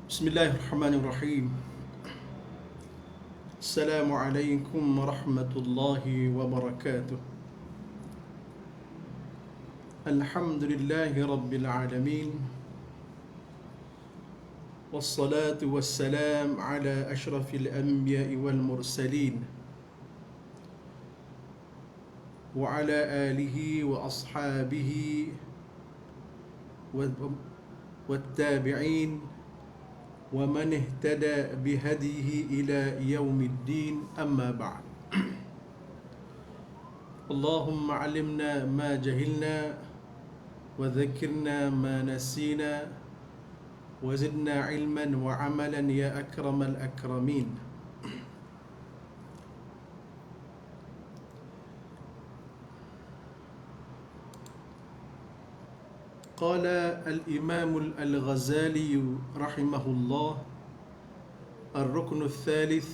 Bismillahirrahmanirrahim. Assalamualaikum warahmatullahi wabarakatuh. Alhamdulillahi rabbil alamin. Wassalatu wassalam ala ashrafil anbiya'i wal mursalin wa ala alihi wa ashabihi wattabi'in wa man ihtada bihadihi ila yaumiddin, amma ba'd. Allahumma 'allimna ma jahilna wa dhakkirna ma nasina wa zidna 'ilman wa 'amalan ya akramal akramin. قال الإمام الغزالي رحمه الله: الركن الثالث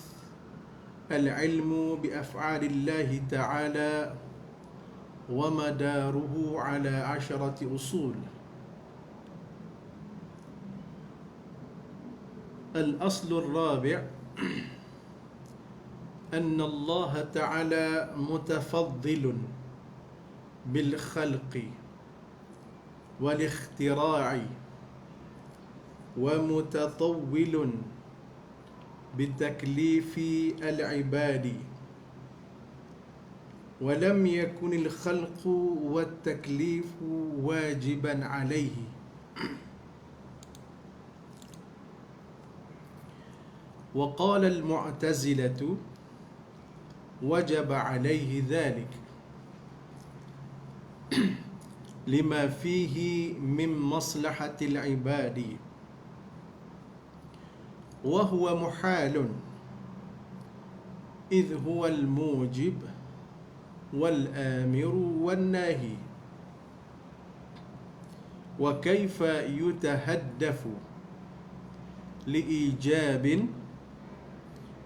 العلم بأفعال الله تعالى ومداره على 10 أصول. الأصل الرابع أن الله تعالى متفضل بالخلق والاختراع ومتطول بتكليف العباد، ولم يكن الخلق والتكليف واجبا عليه. وقال المعتزلة: وجب عليه ذلك لما فيه من مصلحة العباد، وهو محال إذ هو الموجب والآمر والناهي. وكيف يتهدف لإيجاب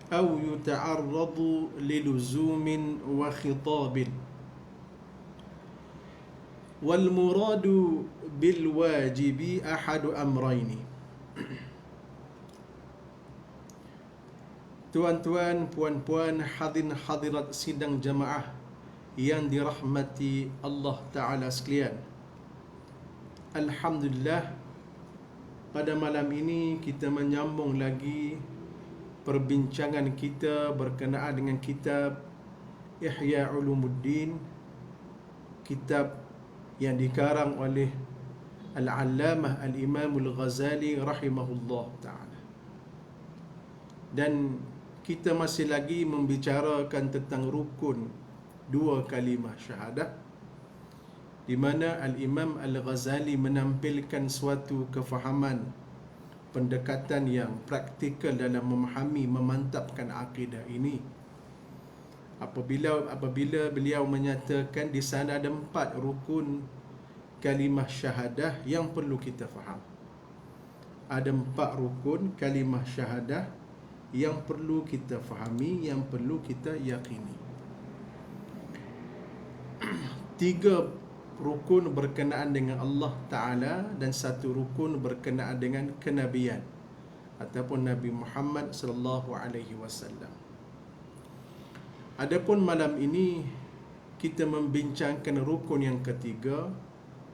أو يتعرض للزوم وخطاب؟ والمراد بالواجب أحد أمرين. Tuan-tuan, puan-puan, hadirin hadirat sidang jamaah yang dirahmati Allah Ta'ala sekalian, Alhamdulillah, pada malam ini kita menyambung lagi perbincangan kita berkenaan dengan kitab Ihya Ulumuddin, kitab yang dikarang oleh Al-Allamah Al-Imam Al-Ghazali rahimahullah ta'ala. Dan kita masih lagi membicarakan tentang rukun dua kalimah syahadah, di mana Al-Imam Al-Ghazali menampilkan suatu kefahaman, pendekatan yang praktikal dalam memahami, memantapkan akidah ini. Apabila beliau menyatakan di sana ada 4 rukun kalimah syahadah yang perlu kita faham. Ada 4 rukun kalimah syahadah yang perlu kita fahami, yang perlu kita yakini. 3 rukun berkenaan dengan Allah Ta'ala dan 1 rukun berkenaan dengan kenabian ataupun Nabi Muhammad sallallahu alaihi wasallam. Adapun malam ini kita membincangkan rukun yang ketiga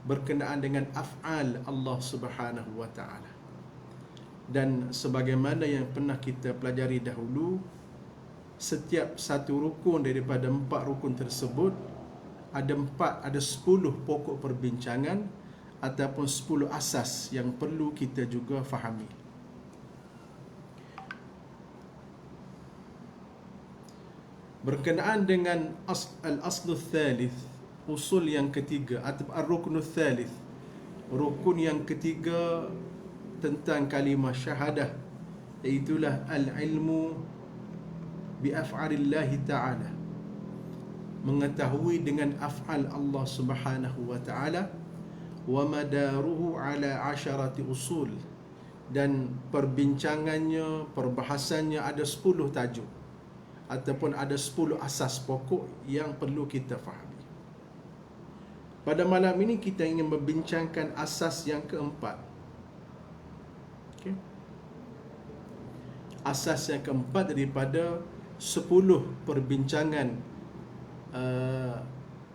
berkenaan dengan af'al Allah Subhanahu wa taala. Dan sebagaimana yang pernah kita pelajari dahulu, setiap satu rukun daripada 4 rukun tersebut ada 10 pokok perbincangan ataupun 10 asas yang perlu kita juga fahami. Berkenaan dengan al-aslu thalith, usul yang ketiga, atau ar-ruknu thalith, rukun yang ketiga tentang kalimah syahadah, iaitulah al-ilmu bi af'alillahi ta'ala, mengetahui dengan af'al Allah Subhanahu wa ta'ala, wa madaruhu ala 10 usul, dan perbincangannya, perbahasannya ada 10 tajuk ataupun ada 10 asas pokok yang perlu kita fahami. Pada malam ini kita ingin membincangkan asas yang keempat, Okay. Asas yang keempat daripada 10 perbincangan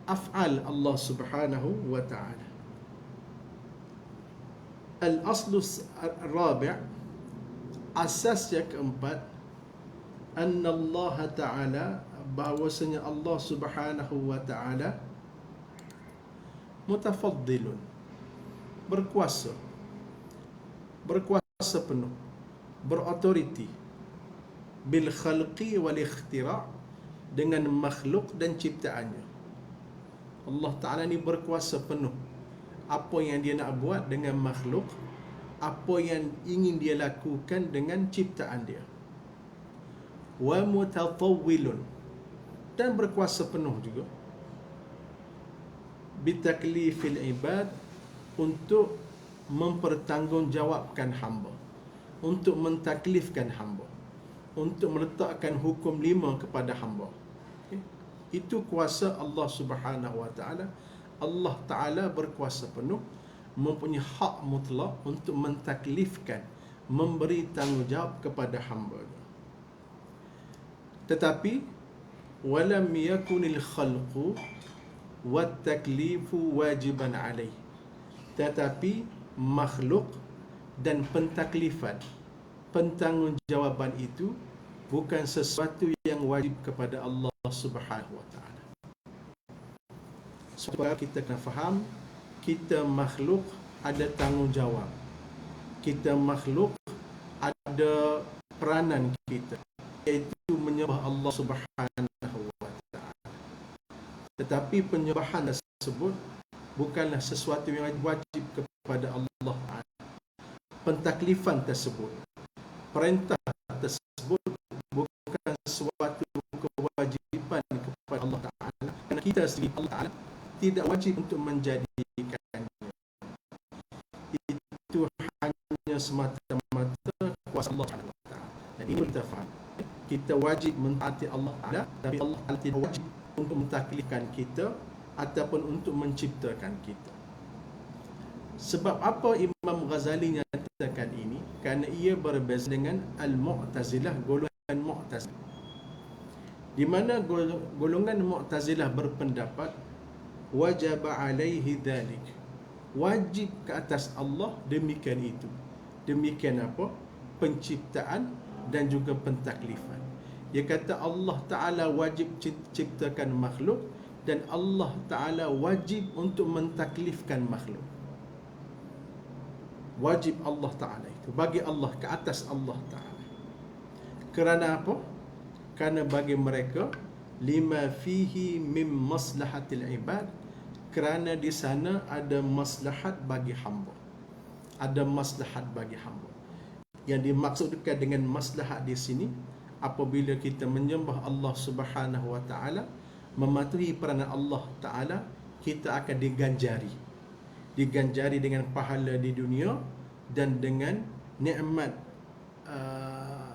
af'al Allah Subhanahu wa ta'ala. Al-aslu ar-rabi', asas yang keempat, anna Allah Ta'ala, bahawasanya Allah Subhanahu wa ta'ala mutafaddilun, berkuasa penuh, berautoriti, bil khalqi wal ikhtira', dengan makhluk dan ciptaannya. Allah Ta'ala ni berkuasa penuh. Apa yang dia nak buat dengan makhluk, apa yang ingin dia lakukan dengan ciptaan dia. Wa mutatawwilun, dan berkuasa penuh juga bitaklifil ibad, untuk mempertanggungjawabkan hamba, untuk mentaklifkan hamba, untuk meletakkan hukum 5 kepada hamba. Okay. Itu kuasa Allah Subhanahu wa ta'ala. Allah Ta'ala berkuasa penuh, mempunyai hak mutlak untuk mentaklifkan, memberi tanggungjawab kepada hamba. Tetapi walam yakunil khalqu wat taklifu wajiban alaih, tetapi makhluk dan pentaklifan, pentanggungjawaban itu bukan sesuatu yang wajib kepada Allah Subhanahu wa ta'ala. Supaya kita kena faham, kita makhluk ada tanggungjawab, kita makhluk ada peranan kita, iaitu menyembah Allah Subhanahu wa ta'ala. Tetapi penyembahan tersebut bukanlah sesuatu yang wajib kepada Allah Ta'ala. Pentaklifan tersebut, perintah tersebut bukan suatu kewajiban kepada Allah Ta'ala, kerana kita sendiri Allah Ta'ala tidak wajib untuk menjadikannya. Itu hanya semata-mata kuasa Allah Ta'ala. Dan ini kita faham, kita wajib mentaati Allah Ta'ala, tapi Allah Ta'ala tidak wajib untuk mentaklifkan kita ataupun untuk menciptakan kita. Sebab apa Imam Ghazali nyatakan ini? Kerana ia berbeza dengan Al-Mu'tazilah, golongan Mu'tazilah, di mana golongan Mu'tazilah berpendapat wajib alaihi dhalik, wajib ke atas Allah demikian itu. Demikian apa? Penciptaan dan juga pentaklifan. Dia kata Allah Ta'ala wajib ciptakan makhluk, dan Allah Ta'ala wajib untuk mentaklifkan makhluk. Wajib Allah Ta'ala itu bagi Allah, ke atas Allah Ta'ala. Kerana apa? Kerana bagi mereka lima fihi mim maslahatil ibad, kerana di sana ada maslahat bagi hamba. Ada maslahat bagi hamba. Yang dimaksudkan dengan maslahat di sini, apabila kita menyembah Allah Subhanahu wa ta'ala, mematuhi peranan Allah Ta'ala, kita akan diganjari dengan pahala di dunia dan dengan nikmat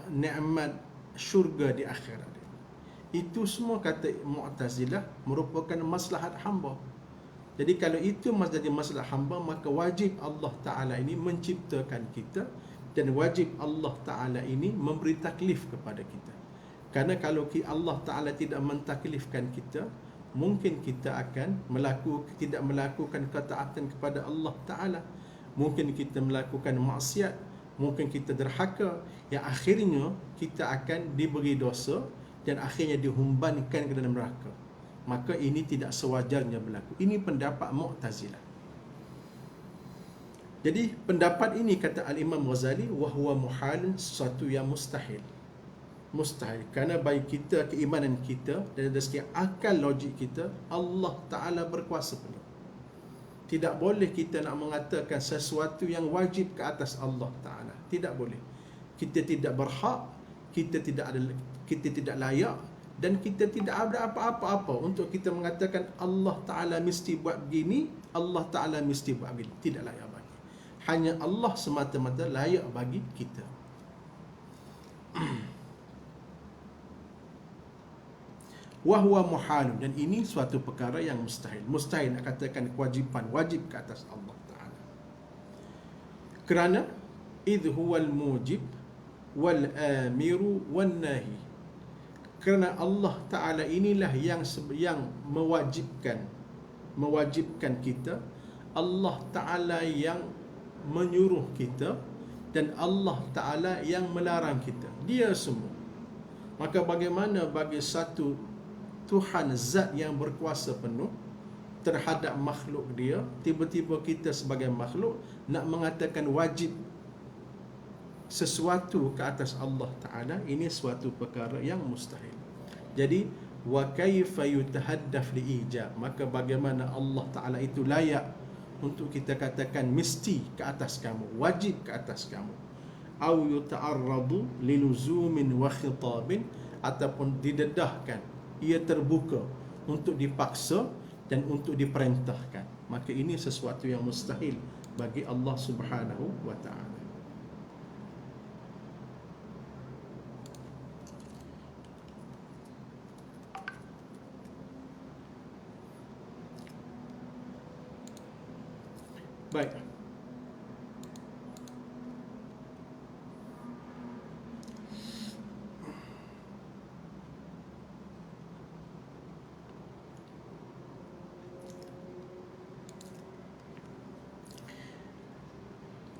nikmat syurga di akhirat. Itu semua kata Mu'tazilah merupakan maslahat hamba. Jadi kalau itu jadi maslahat hamba, maka wajib Allah Ta'ala ini menciptakan kita, dan wajib Allah Ta'ala ini memberi taklif kepada kita. Kerana kalau Allah Ta'ala tidak mentaklifkan kita, mungkin kita akan tidak melakukan ketaatan kepada Allah Ta'ala. Mungkin kita melakukan maksiat, mungkin kita derhaka, yang akhirnya kita akan diberi dosa dan akhirnya dihumbankan ke dalam neraka. Maka ini tidak sewajarnya berlaku. Ini pendapat Mu'tazilah. Jadi pendapat ini, kata Al-Imam Ghazali, wahwa muhalun, sesuatu yang mustahil. Mustahil. Kerana bagi kita, keimanan kita dan dari segi akal logik kita, Allah Ta'ala berkuasa penuh. Tidak boleh kita nak mengatakan sesuatu yang wajib ke atas Allah Ta'ala. Tidak boleh. Kita tidak berhak, kita tidak layak, dan kita tidak ada apa-apa untuk kita mengatakan Allah Ta'ala mesti buat begini, Allah Ta'ala mesti buat begini. Tidak layak bagi. Hanya Allah semata-mata layak bagi kita. Wahwa muhalun, dan ini suatu perkara yang mustahil. Mustahil nak katakan kewajiban, wajib ke atas Allah Ta'ala. Kerana idh huwal mujib wal amiru wan nahi. Kerana Allah Ta'ala inilah yang mewajibkan kita, Allah Ta'ala yang menyuruh kita, dan Allah Ta'ala yang melarang kita. Dia semua. Maka bagaimana bagi satu Tuhan zat yang berkuasa penuh terhadap makhluk dia, tiba-tiba kita sebagai makhluk nak mengatakan wajib sesuatu ke atas Allah Ta'ala? Ini suatu perkara yang mustahil. Jadi wa kaifa yutahaddaf liijab, maka bagaimana Allah Ta'ala itu layak untuk kita katakan mesti ke atas kamu, wajib ke atas kamu. Au yuta'arradu liluzumin wa khitabin, ataupun didedahkan, ia terbuka untuk dipaksa dan untuk diperintahkan. Maka ini sesuatu yang mustahil bagi Allah Subhanahu wa Ta'ala. Baik.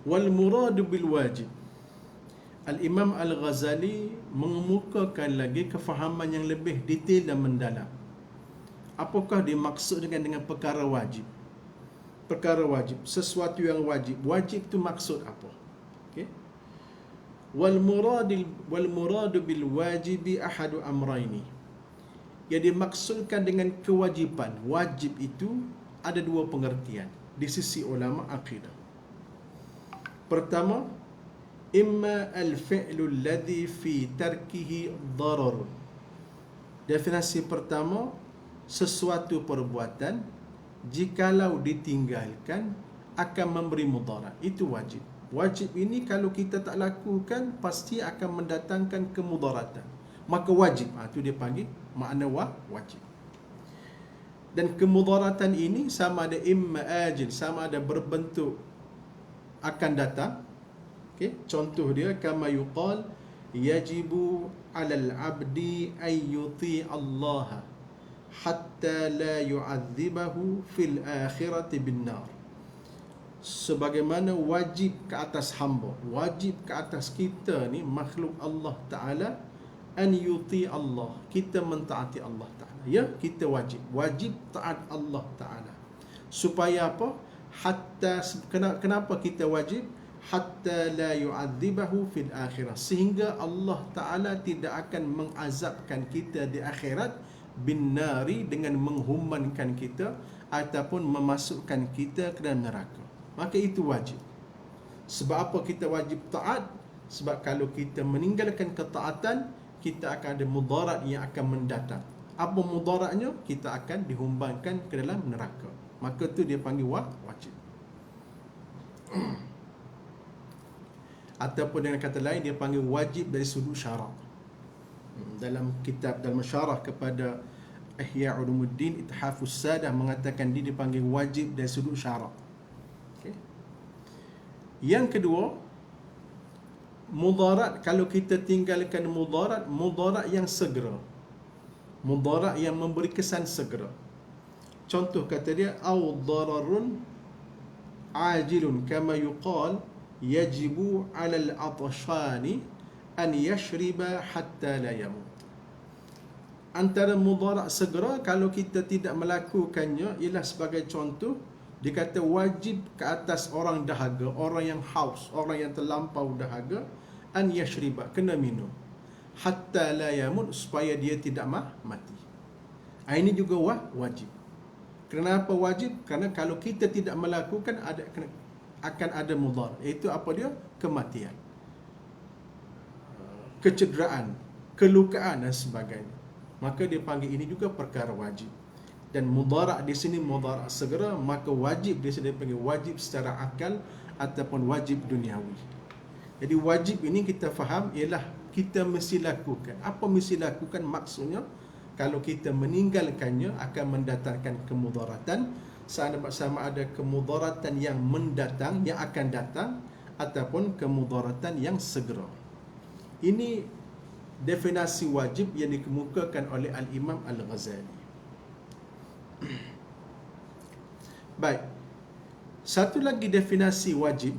Wal muradu bil wajib. Al-Imam Al-Ghazali mengemukakan lagi kefahaman yang lebih detail dan mendalam. Apakah dimaksud dengan perkara wajib? Perkara wajib, sesuatu yang wajib. Wajib itu maksud apa? Okey. Wal muradu bil wajibi ahadu amraini. Yang dimaksudkan dengan kewajiban, wajib itu ada dua pengertian di sisi ulama akidah. Pertama, imma al-fi'lu alladhi fi tarkihi darar. Definisi pertama, sesuatu perbuatan jikalau ditinggalkan akan memberi mudarat. Itu wajib. Wajib ini kalau kita tak lakukan pasti akan mendatangkan kemudaratan. Maka wajib, itu dia panggil makna wajib. Dan kemudaratan ini sama ada imma ajil, sama ada berbentuk akan datang. Okay. Contoh dia, kama yuqal yajibu 'alal 'abdi ay yuti' Allah hatta la yu'adzibahu fil akhirati bin nar. Sebagaimana wajib ke atas hamba, wajib ke atas kita ni makhluk Allah Ta'ala, an yuti' Allah, kita mentaati Allah Ta'ala. Ya, kita wajib taat Allah Ta'ala. Supaya apa? Hatta, kenapa kita wajib? Hatta la yu'adzibahu fil akhirah, sehingga Allah Ta'ala tidak akan mengazabkan kita di akhirat bin nari, dengan menghumankan kita ataupun memasukkan kita ke dalam neraka. Maka itu wajib. Sebab apa kita wajib taat? Sebab kalau kita meninggalkan ketaatan, kita akan ada mudarat yang akan mendatang. Apa mudaratnya? Kita akan dihumbankan ke dalam neraka. Maka tu dia panggil wajib. Ataupun dengan kata lain dia panggil wajib dari sudut syarak. Dalam kitab, dalam syarah kepada Ihya Ulumuddin Ithafus Sadah mengatakan dia dipanggil wajib dari sudut syarak. Okay. Yang kedua, mudarat. Kalau kita tinggalkan mudarat yang segera, mudarat yang memberi kesan segera. Contoh kata dia, au dararun ajilun kama yuqal yajibu 'alal 'atashani an yashriba hatta la yamut. Antara mudarat segera kalau kita tidak melakukannya ialah sebagai contoh, dia kata wajib ke atas orang dahaga, orang yang haus, orang yang terlampau dahaga, an yashriba, kena minum, hatta la yamut, supaya dia tidak mati. Ini juga wajib. Kenapa wajib? Kerana kalau kita tidak melakukan akan ada mudarat. Iaitu apa dia? Kematian, kecederaan, kelukaan dan sebagainya. Maka dia panggil ini juga perkara wajib. Dan mudarat di sini mudarat segera, maka wajib di sini panggil wajib secara akal ataupun wajib duniawi. Jadi wajib ini kita faham ialah kita mesti lakukan. Apa mesti lakukan maksudnya? Kalau kita meninggalkannya akan mendatangkan kemudaratan. Sama ada kemudaratan yang mendatang, yang akan datang, ataupun kemudaratan yang segera. Ini definisi wajib yang dikemukakan oleh Al-Imam Al-Ghazali. Baik. Satu lagi definisi wajib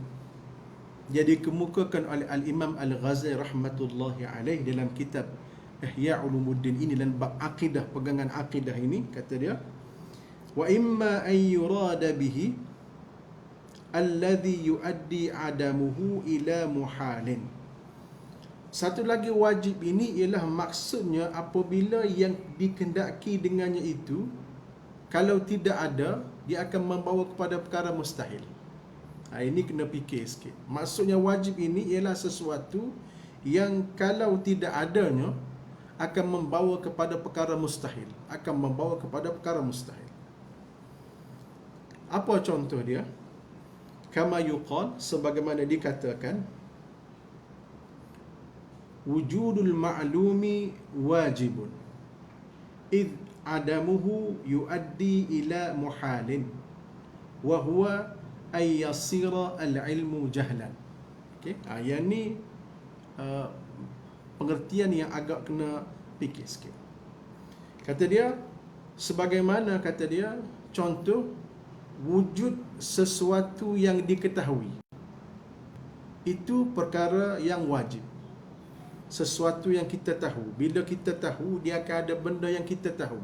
yang dikemukakan oleh Al-Imam Al-Ghazali rahmatullahi alaih dalam kitab Ihya Ulumuddin ini, dan bab akidah, pegangan akidah ini, kata dia, wa imma an yurada bihi alladhi yuaddi adamuhu ila muhalin. Satu lagi wajib ini ialah maksudnya apabila yang dikendaki dengannya itu, kalau tidak ada, dia akan membawa kepada perkara mustahil. Ini kena fikir sikit. Maksudnya wajib ini ialah sesuatu yang kalau tidak adanya akan membawa kepada perkara mustahil. Akan membawa kepada perkara mustahil. Apa contoh dia? Kama yuqal, sebagaimana dikatakan, wujudul ma'lumi wajibun id adamuhu yuaddi ila muhalin wa huwa ay yasira al-ilmu jahlan. Okey, yang ni pengertian yang agak kena fikir sikit. Kata dia, sebagaimana kata dia, contoh wujud sesuatu yang diketahui itu perkara yang wajib. Sesuatu yang kita tahu, bila kita tahu, dia akan ada benda yang kita tahu.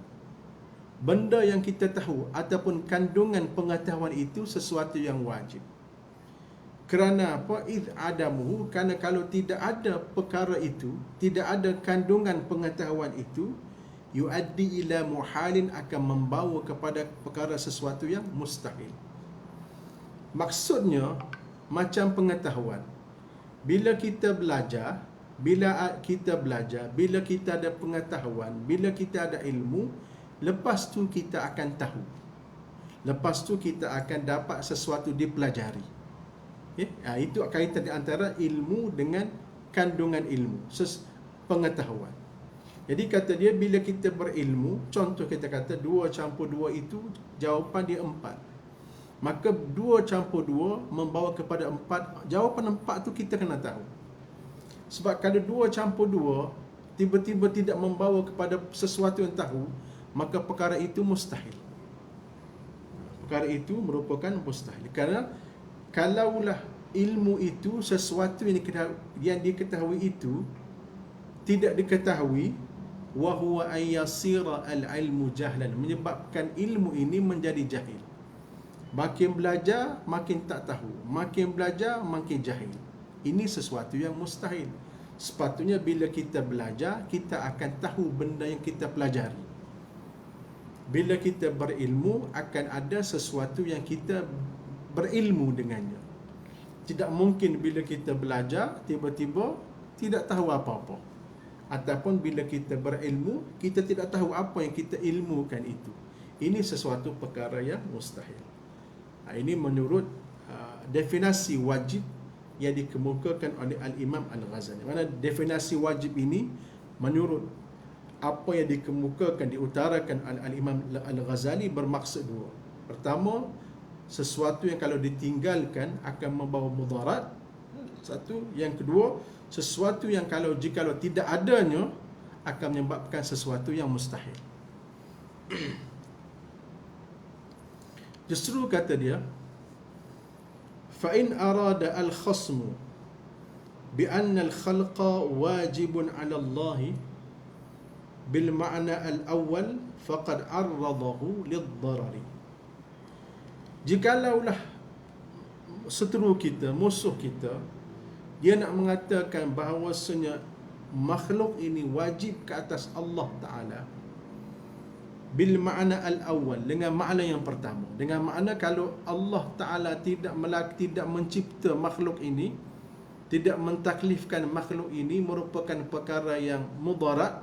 Benda yang kita tahu ataupun kandungan pengetahuan itu sesuatu yang wajib. Kerana apa? Idh adamuhu, kerana kalau tidak ada perkara itu, tidak ada kandungan pengetahuan itu, yuaddi ila muhalin, akan membawa kepada perkara sesuatu yang mustahil. Maksudnya macam pengetahuan. Bila kita belajar, bila kita ada pengetahuan, bila kita ada ilmu, lepas tu kita akan tahu. Lepas tu kita akan dapat sesuatu dipelajari. Itu kaitan di antara ilmu dengan kandungan ilmu, pengetahuan. Jadi kata dia, bila kita berilmu, contoh kita kata 2 campur 2 itu jawapan dia 4. Maka 2 campur 2 membawa kepada 4. Jawapan 4 tu kita kena tahu. Sebab kalau 2 campur 2 tiba-tiba tidak membawa kepada sesuatu yang tahu, maka perkara itu mustahil. Perkara itu merupakan mustahil. Kerana kalaulah ilmu itu, sesuatu yang diketahui itu tidak diketahui, wa huwa ayyasira al-ilmu jahlan, menyebabkan ilmu ini menjadi jahil. Makin belajar makin tak tahu, makin belajar makin jahil. Ini sesuatu yang mustahil. Sepatutnya bila kita belajar, kita akan tahu benda yang kita pelajari. Bila kita berilmu, akan ada sesuatu yang kita berilmu dengannya. Tidak mungkin bila kita belajar, tiba-tiba tidak tahu apa-apa. Ataupun bila kita berilmu, kita tidak tahu apa yang kita ilmukan itu. Ini sesuatu perkara yang mustahil. Ini menurut definisi wajib yang dikemukakan oleh Al-Imam Al-Ghazali. Mana definisi wajib ini menurut apa yang dikemukakan, diutarakan Al-Imam Al-Ghazali bermaksud dua. Pertama, sesuatu yang kalau ditinggalkan akan membawa mudarat. Satu. Yang kedua, sesuatu yang jikalau tidak adanya akan menyebabkan sesuatu yang mustahil. Justru kata dia, فَإِنْ أَرَادَ الْخَصْمُ بِأَنَّ الْخَلْقَ وَاجِبٌ عَلَى اللَّهِ بِالْمَعْنَى الْأَوَّلِ فَقَدْ عَرَّضَهُ لِلضَّرَرِ. Jikalaulah seteru kita, musuh kita, dia nak mengatakan bahawasanya makhluk ini wajib ke atas Allah Ta'ala bil ma'na al-awwal, dengan makna yang pertama, dengan makna kalau Allah Ta'ala tidak mencipta makhluk ini, tidak mentaklifkan makhluk ini merupakan perkara yang mudarat,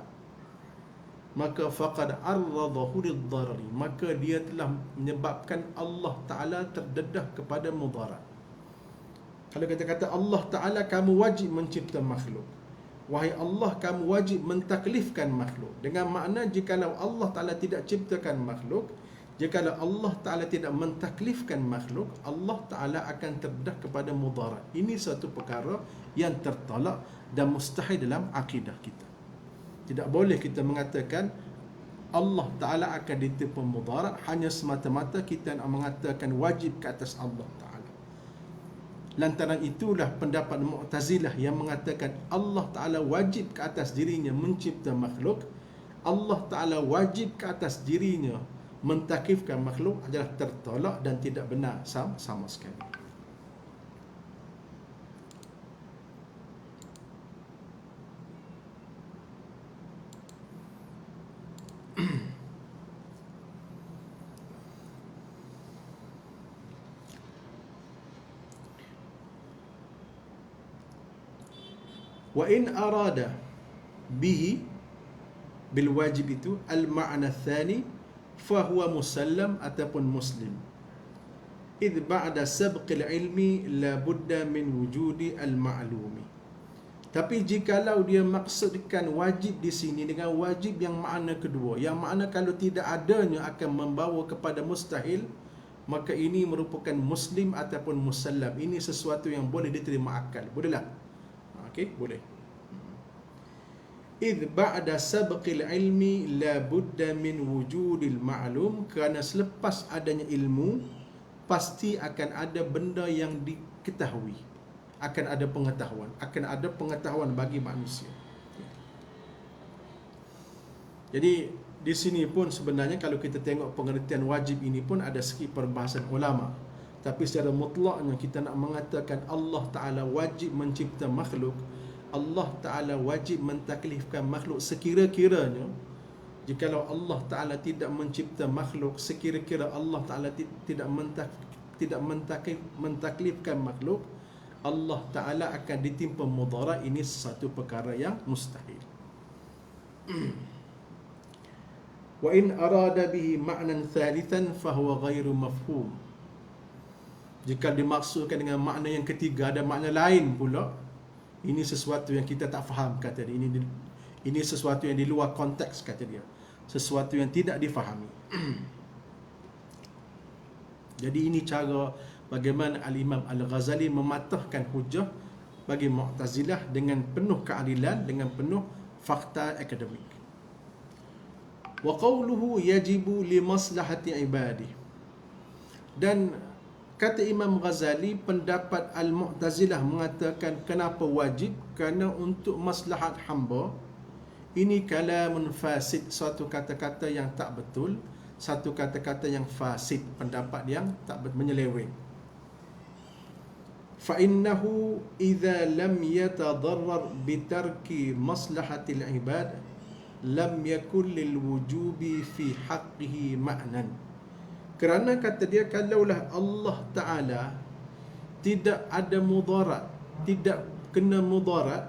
maka faqad arradahu liddarari, maka dia telah menyebabkan Allah Ta'ala terdedah kepada mudarat. Kalau kita kata Allah Ta'ala kamu wajib mencipta makhluk, wahai Allah kamu wajib mentaklifkan makhluk, dengan makna jikalau Allah Ta'ala tidak ciptakan makhluk, Jikalau Allah Ta'ala tidak mentaklifkan makhluk, Allah Ta'ala akan terdedah kepada mudarat. Ini satu perkara yang tertolak dan mustahil dalam akidah kita. Tidak boleh kita mengatakan Allah Ta'ala akan ditipu mudarat hanya semata-mata kita nak mengatakan wajib ke atas Allah Ta'ala. Lantaran itulah pendapat Mu'tazilah yang mengatakan Allah Ta'ala wajib ke atas dirinya mencipta makhluk, Allah Ta'ala wajib ke atas dirinya mentakifkan makhluk adalah tertolak dan tidak benar sama sekali. Wa in arada bihi bil wajib itu al ma'na tsani fahuwa musallam ataupun muslim. Idh ba'da sabqil ilmi la budda min wujudi al ma'lumi. Tapi jikalau dia maksudkan wajib di sini dengan wajib yang makna kedua, yang makna kalau tidak adanya akan membawa kepada mustahil, maka ini merupakan muslim ataupun musallam. Ini sesuatu yang boleh diterima akal. Bolehlah? Okey, boleh. Idh ba'da sabqil ilmi la budda min wujudil ma'lum, kerana selepas adanya ilmu pasti akan ada benda yang diketahui, akan ada pengetahuan bagi manusia. Jadi di sini pun sebenarnya kalau kita tengok pengertian wajib ini pun ada sikit perbahasan ulama. Tapi secara mutlaknya kita nak mengatakan Allah Ta'ala wajib mencipta makhluk, Allah Ta'ala wajib mentaklifkan makhluk sekira-kiranya. Jikalau Allah Ta'ala tidak mencipta makhluk, sekira-kira Allah Ta'ala tidak mentaklifkan makhluk, Allah Ta'ala akan ditimpa mudarat. Ini satu perkara yang mustahil. Wa in arada bihi ma'nan thalithan fahuwa ghairu mafhum. Jika dimaksudkan dengan makna yang ketiga, ada makna lain pula, ini sesuatu yang kita tak faham, kata dia. Ini sesuatu yang di luar konteks, kata dia. Sesuatu yang tidak difahami. Jadi ini cara bagaimana Al-Imam Al-Ghazali mematahkan hujah bagi Mu'tazilah dengan penuh keadilan, dengan penuh fakta akademik. Wa qawluhu yajibu li maslahati ibadi. Dan kata Imam Ghazali, pendapat Al-Mu'tazilah mengatakan kenapa wajib? Kerana untuk maslahat hamba. Ini kalamun fasid, suatu kata-kata yang tak betul, satu kata-kata yang fasid, pendapat yang tak menyeleweng. Fa innahu idza lam yatadarrar bitarki maslahatil ibad lam yakul lil wujubi fi haqqihi ma'nan. Kerana kata dia, kalaulah Allah Ta'ala tidak ada mudarat, tidak kena mudarat,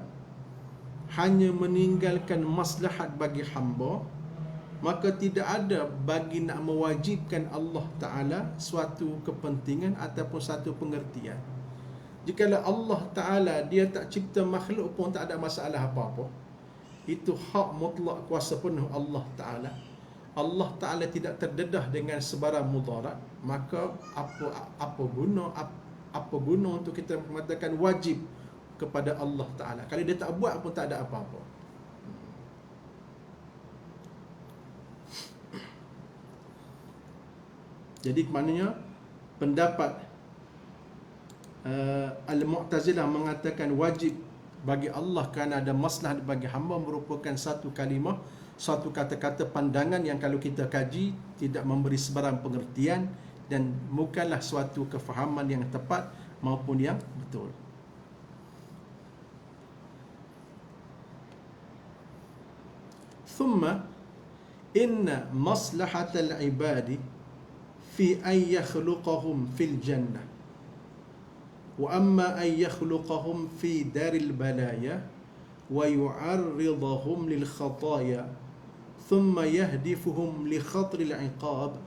hanya meninggalkan maslahat bagi hamba, maka tidak ada bagi nak mewajibkan Allah Ta'ala suatu kepentingan ataupun satu pengertian. Jikalau Allah Ta'ala dia tak cipta makhluk pun tak ada masalah apa-apa, itu hak mutlak kuasa penuh Allah Ta'ala. Allah Ta'ala tidak terdedah dengan sebarang mudarat, maka apa guna untuk kita mengatakan wajib kepada Allah Ta'ala kalau dia tak buat pun tak ada apa-apa. Jadi maknanya pendapat Al-Mu'tazilah mengatakan wajib bagi Allah kerana ada maslahat bagi hamba merupakan satu kalimah, satu kata-kata pandangan yang kalau kita kaji tidak memberi sebarang pengertian dan bukanlah suatu kefahaman yang tepat maupun yang betul. Thumma inna maslahatal ibadi fi an yakhluqahum fil jannah wa amma an yakhluqahum fi daril balaya wa yu'arridahum lil khataya thumma yahdifuhum li khatril iqab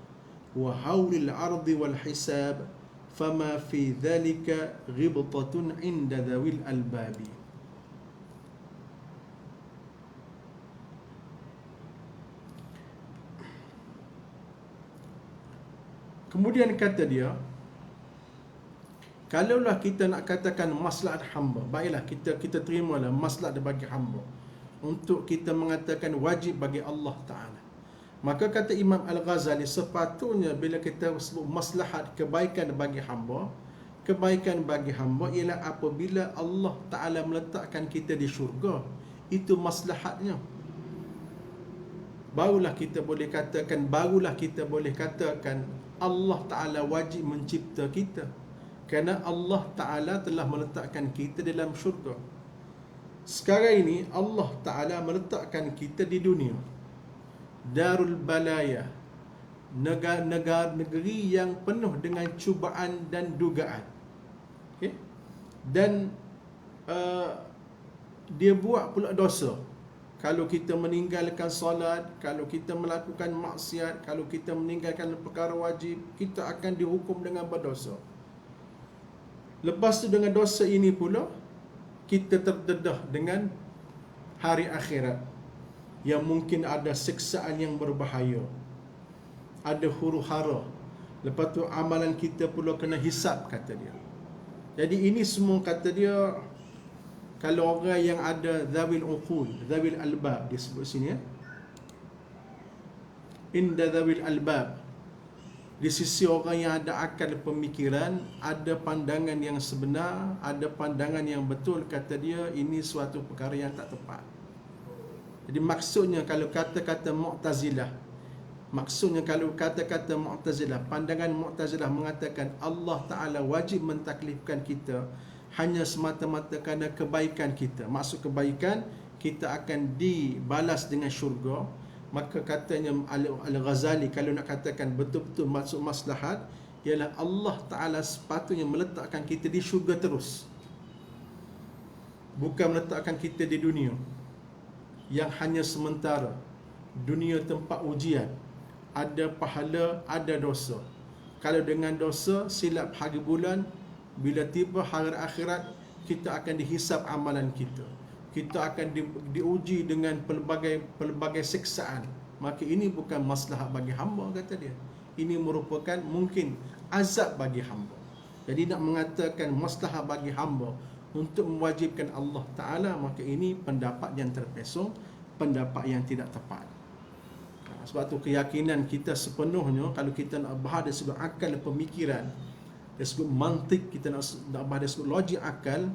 wa hawlil ardi wal hisab fama fi dhalika ghibtatun inda dhawil albabi. Kemudian kata dia, kalaulah kita nak katakan maslahat hamba, baiklah kita terimalah maslahat bagi hamba untuk kita mengatakan wajib bagi Allah Ta'ala. Maka kata Imam Al-Ghazali, sepatutnya bila kita sebut maslahat kebaikan bagi hamba, kebaikan bagi hamba ialah apabila Allah Ta'ala meletakkan kita di syurga. Itu maslahatnya. Barulah kita boleh katakan Allah Ta'ala wajib mencipta kita. Kerana Allah Ta'ala telah meletakkan kita dalam syurga. Sekarang ini Allah Ta'ala meletakkan kita di dunia, Darul Balaya, negeri yang penuh dengan cubaan dan dugaan. Okay? Dan dia buat pula dosa. Kalau kita meninggalkan solat, kalau kita melakukan maksiat, kalau kita meninggalkan perkara wajib, kita akan dihukum dengan berdosa. Lepas tu dengan dosa ini pula, kita terdedah dengan hari akhirat yang mungkin ada siksaan yang berbahaya, ada huru-hara. Lepas tu amalan kita pula kena hisap, kata dia. Jadi ini semua, kata dia, kalau orang yang ada zawil uqul, zawil albab, dia sebut sini ya, inda zawil albab, di sisi orang yang ada akal pemikiran, ada pandangan yang sebenar, ada pandangan yang betul, kata dia, ini suatu perkara yang tak tepat. Jadi maksudnya kalau kata-kata Mu'tazilah, pandangan Mu'tazilah mengatakan Allah Ta'ala wajib mentaklifkan kita hanya semata-mata kerana kebaikan kita. Maksud kebaikan, kita akan dibalas dengan syurga. Maka katanya Al-Ghazali, kalau nak katakan betul-betul maksud maslahat, ialah Allah Ta'ala sepatutnya meletakkan kita di syurga terus, bukan meletakkan kita di dunia yang hanya sementara. Dunia tempat ujian, ada pahala, ada dosa. Kalau dengan dosa, silap hari bulan, bila tiba hari akhirat, kita akan dihisap amalan kita. Kita akan diuji dengan pelbagai siksaan. Maka ini bukan maslahat bagi hamba, kata dia. Ini merupakan mungkin azab bagi hamba. Jadi nak mengatakan maslahat bagi hamba untuk mewajibkan Allah Ta'ala, maka ini pendapat yang terpesong, pendapat yang tidak tepat. Sebab tu keyakinan kita sepenuhnya, kalau kita nak bahas dari sudut akal pemikiran, dari sudut mantik, kita nak bahas dari sudut logik akal,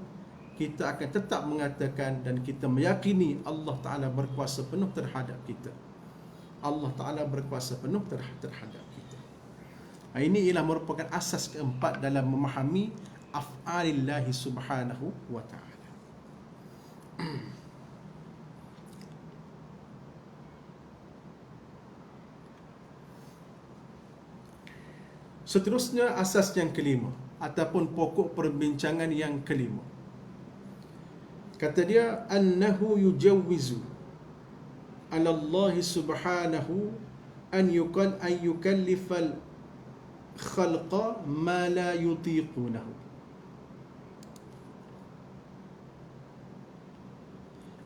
kita akan tetap mengatakan dan kita meyakini Allah Ta'ala berkuasa penuh terhadap kita. Allah Ta'ala berkuasa penuh terhadap kita. Ini ialah merupakan asas keempat dalam memahami af'alillahi subhanahu wa ta'ala. Seterusnya, asas yang kelima ataupun pokok perbincangan yang kelima. Kata dia, annahu yujawwizu ala Allah subhanahu an yukallifal khalqa ma la yutiqunahu.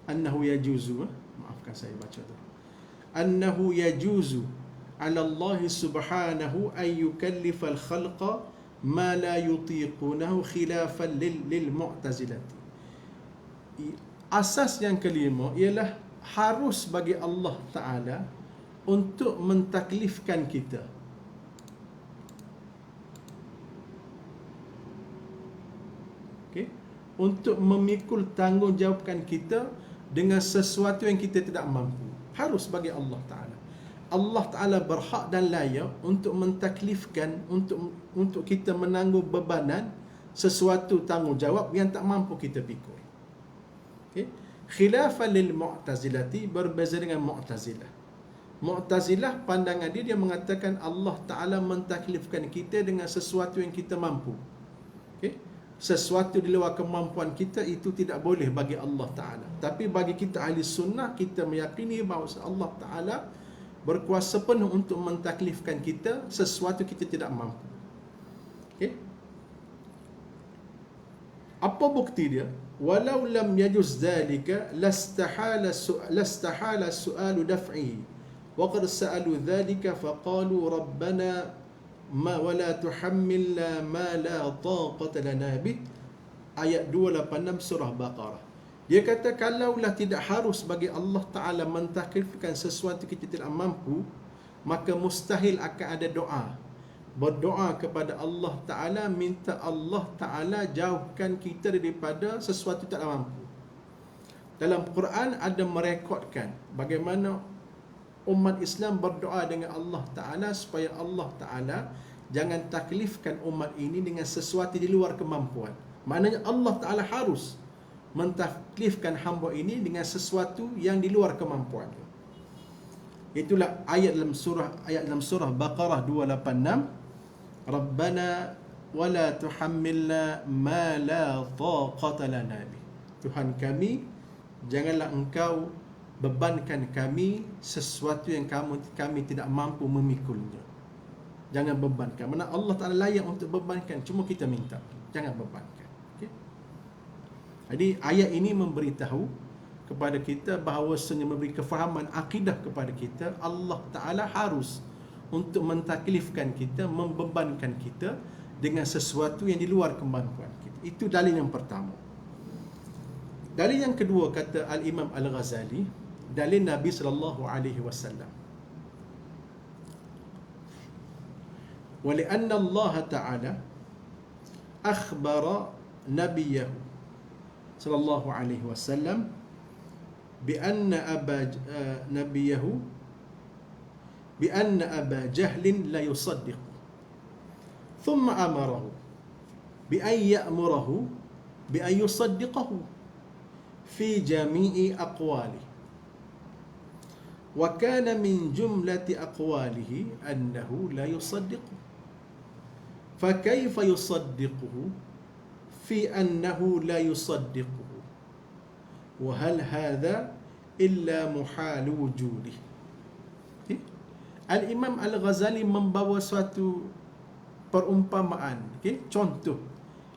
Annahu yajuzu, maafkan saya baca tu. Annahu yajuzu ala Allah subhanahu an yukallifal khalqa ma la yutiqunahu khilafan lil mu'tazilati. Asas yang kelima ialah harus bagi Allah Ta'ala untuk mentaklifkan kita. Okay? Untuk memikul tanggungjawabkan kita dengan sesuatu yang kita tidak mampu. Harus bagi Allah Ta'ala. Allah Ta'ala berhak dan layak untuk mentaklifkan, untuk kita menanggung bebanan sesuatu tanggungjawab yang tak mampu kita pikul. Okay? Khilafan lil mu'tazilati, berbeza dengan Mu'tazilah. Mu'tazilah pandangan dia mengatakan Allah Ta'ala mentaklifkan kita dengan sesuatu yang kita mampu. Okay? Sesuatu di luar kemampuan kita itu tidak boleh bagi Allah Ta'ala. Tapi bagi kita ahli sunnah, kita meyakini bahawa Allah Ta'ala berkuasa penuh untuk mentaklifkan kita sesuatu kita tidak mampu. Okay? Apa bukti dia? Walau lam yajuz dhalika lastahala su'alu daf'ihi wa qad sa'alu dhalika faqalu rabbana ma wala tuhammilna ma la taqata lana bih, ayat 286 surah Baqarah. Dia kata kalaulah tidak harus bagi Allah Ta'ala mentaklifkan sesuatu kita tidak mampu, maka mustahil akan ada doa. Berdoa kepada Allah Ta'ala, minta Allah Ta'ala jauhkan kita daripada sesuatu tak mampu. Dalam Quran ada merekodkan bagaimana umat Islam berdoa dengan Allah Ta'ala supaya Allah Ta'ala jangan taklifkan umat ini dengan sesuatu di luar kemampuan. Maknanya Allah Ta'ala harus mentaklifkan hamba ini dengan sesuatu yang di luar kemampuan. Itulah ayat dalam surah Baqarah 286. Rabbana wala tuhammilna ma la taqata lana bih. Tuhan kami, janganlah engkau bebankan kami sesuatu yang kami tidak mampu memikulnya. Jangan bebankan. Mana Allah Ta'ala layak untuk bebankan, cuma kita minta, jangan bebankan. Okay? Jadi ayat ini memberitahu kepada kita bahawasanya, memberi kefahaman akidah kepada kita, Allah Ta'ala harus untuk mentaklifkan kita, membebankan kita dengan sesuatu yang di luar kemampuan kita. Itu dalil yang pertama. Dalil yang kedua, kata Al-Imam Al-Ghazali, dalil Nabi SAW. ولأن الله تعالى أخبر نبيه صلى الله عليه وسلم بأن أبا جهل لا يصدق، ثم أمره بأن يأمره بأن يصدقه في جميع أقواله، وكان من جملة أقواله أنه لا يصدقه، فكيف يصدقه في أنه لا يصدقه، وهل هذا إلا محال وجوده. Al-Imam Al-Ghazali membawa suatu perumpamaan, contoh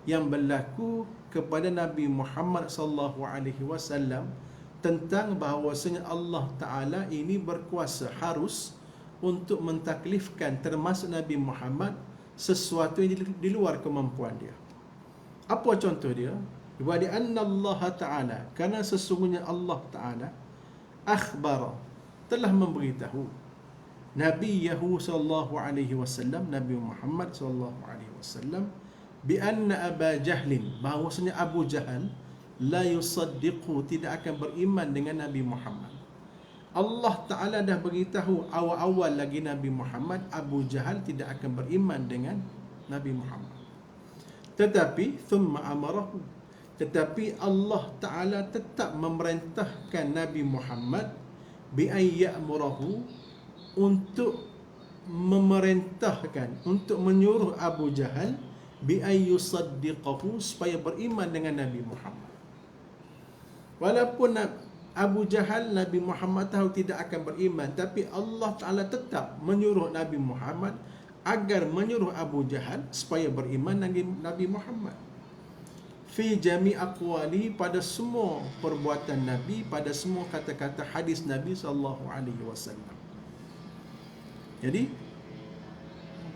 yang berlaku kepada Nabi Muhammad SAW tentang bahawasanya Allah Ta'ala ini berkuasa, harus untuk mentaklifkan termasuk Nabi Muhammad sesuatu yang di luar kemampuan dia. Apa contoh dia? Wa di anna Allah Ta'ala, kerana sesungguhnya Allah Ta'ala akhbara, telah memberitahu Nabiyahu sallallahu alaihi wasallam, Nabi Muhammad sallallahu alaihi wasallam, bi anna Aba Jahlin, bahawasanya Abu Jahal la yusaddiqu, tidak akan beriman dengan Nabi Muhammad. Allah Ta'ala dah beritahu awal-awal lagi Nabi Muhammad, Abu Jahal tidak akan beriman dengan Nabi Muhammad. Tetapi thumma amarahu, tetapi Allah Ta'ala tetap memerintahkan Nabi Muhammad bi ayyamurahu, untuk memerintahkan, untuk menyuruh Abu Jahal bi ayyusaddiqahu, supaya beriman dengan Nabi Muhammad. Walaupun Abu Jahal, Nabi Muhammad tahu tidak akan beriman, tapi Allah Ta'ala tetap menyuruh Nabi Muhammad agar menyuruh Abu Jahal supaya beriman dengan Nabi Muhammad. Fi jami' aqwali, pada semua perbuatan Nabi, pada semua kata-kata hadis Nabi sallallahu alaihi wasallam. Jadi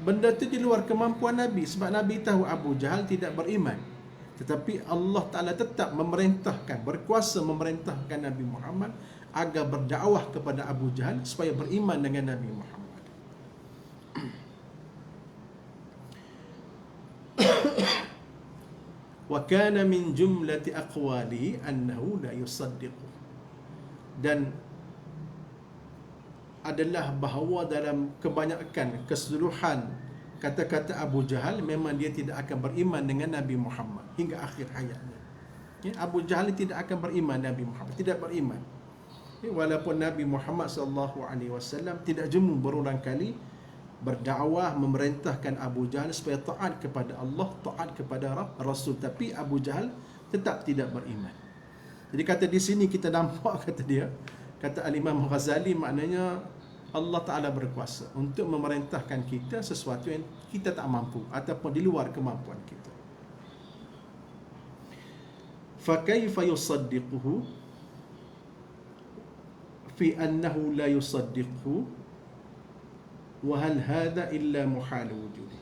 benda itu di luar kemampuan Nabi, sebab Nabi tahu Abu Jahal tidak beriman, tetapi Allah Ta'ala tetap memerintahkan, berkuasa memerintahkan Nabi Muhammad agar berdakwah kepada Abu Jahal supaya beriman dengan Nabi Muhammad. Wa kana min jumlati aqwalihi annahu la yusaddiqu, dan adalah bahawa dalam kebanyakan, keseluruhan kata-kata Abu Jahal, memang dia tidak akan beriman dengan Nabi Muhammad hingga akhir hayatnya. Abu Jahal tidak akan beriman, Nabi Muhammad tidak beriman. Walaupun Nabi Muhammad SAW tidak jemu berulang kali berdakwah, memerintahkan Abu Jahal supaya taat kepada Allah, taat kepada Rasul, tapi Abu Jahal tetap tidak beriman. Jadi kata di sini kita nampak, kata dia, kata Al-Imam Ghazali, maknanya Allah Ta'ala berkuasa untuk memerintahkan kita sesuatu yang kita tak mampu ataupun di luar kemampuan kita. فَكَيْفَ يُصَدِّقُهُ فِي أَنَّهُ لَا يُصَدِّقُهُ wa hal hadha illa muhal wujudi.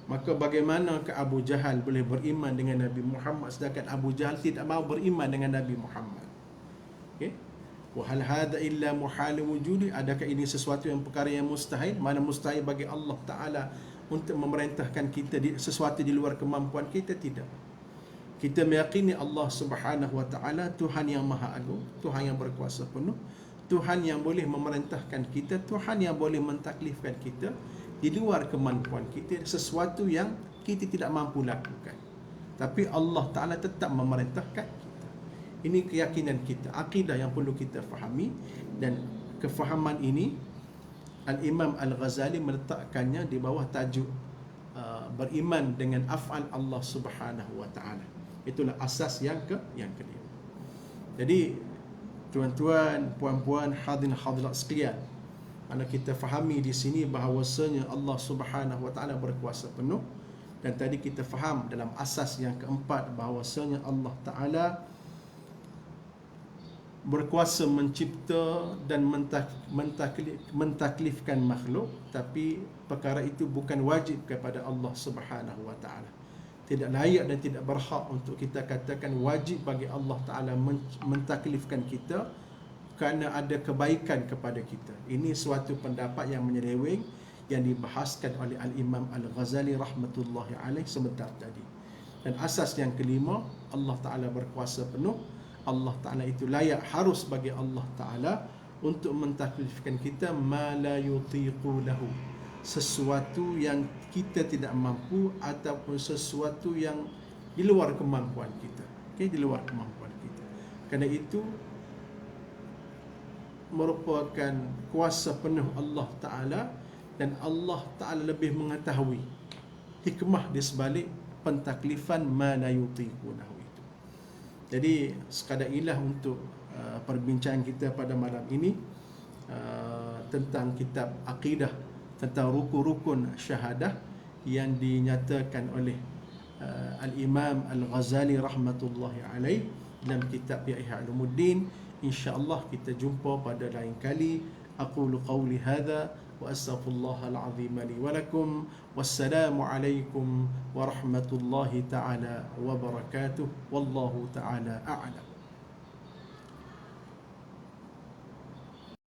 Maka bagaimana ke Abu Jahal boleh beriman dengan Nabi Muhammad sedangkan Abu Jahal tidak mahu beriman dengan Nabi Muhammad? Okey. Wa hal hadha illa muhal wujudi, adakah ini sesuatu yang perkara yang mustahil? Mana mustahil bagi Allah Taala untuk memerintahkan kita sesuatu di luar kemampuan kita? Tidak. Kita meyakini Allah Subhanahu wa taala Tuhan yang Maha Agung, Tuhan yang berkuasa penuh, Tuhan yang boleh memerintahkan kita, Tuhan yang boleh mentaklifkan kita di luar kemampuan kita, sesuatu yang kita tidak mampu lakukan. Tapi Allah Taala tetap memerintahkan kita. Ini keyakinan kita, akidah yang perlu kita fahami, dan kefahaman ini Al-Imam Al-Ghazali meletakkannya di bawah tajuk beriman dengan af'al Allah Subhanahu wa taala. Itulah asas yang kelima. Jadi tuan-tuan, puan-puan, hadirin hadirat sekalian, mana kita fahami di sini bahawasanya Allah Subhanahu wa taala berkuasa penuh, dan tadi kita faham dalam asas yang keempat bahawasanya Allah Taala berkuasa mencipta dan mentaklifkan makhluk, tapi perkara itu bukan wajib kepada Allah Subhanahu wa taala. Tidak layak dan tidak berhak untuk kita katakan wajib bagi Allah Taala mentaklifkan kita kerana ada kebaikan kepada kita. Ini suatu pendapat yang menyeleweng yang dibahaskan oleh Al-Imam Al-Ghazali rahmatullahi alaih sebentar tadi. Dan asas yang kelima, Allah Taala berkuasa penuh. Allah Ta'ala itu layak, harus bagi Allah Ta'ala untuk mentaklifkan kita ma la yutiqu lahu, sesuatu yang kita tidak mampu ataupun sesuatu yang di luar kemampuan kita. Okay, di luar kemampuan kita. Kerana itu merupakan kuasa penuh Allah Ta'ala, dan Allah Ta'ala lebih mengetahui hikmah di sebalik pentaklifan ma la yutiqu lahu. Jadi sekadar ilah untuk perbincangan kita pada malam ini tentang kitab akidah, tentang rukun-rukun syahadah yang dinyatakan oleh Al-Imam Al-Ghazali rahmatullahi alaih dalam kitab Ihya Ulumuddin. InsyaAllah kita jumpa pada lain kali. Aqulu qawli hadha wa astaghfirullahal azim li wa lakum. Wassalamu alaikum warahmatullahi ta'ala wabarakatuh. Wallahu ta'ala a'lam.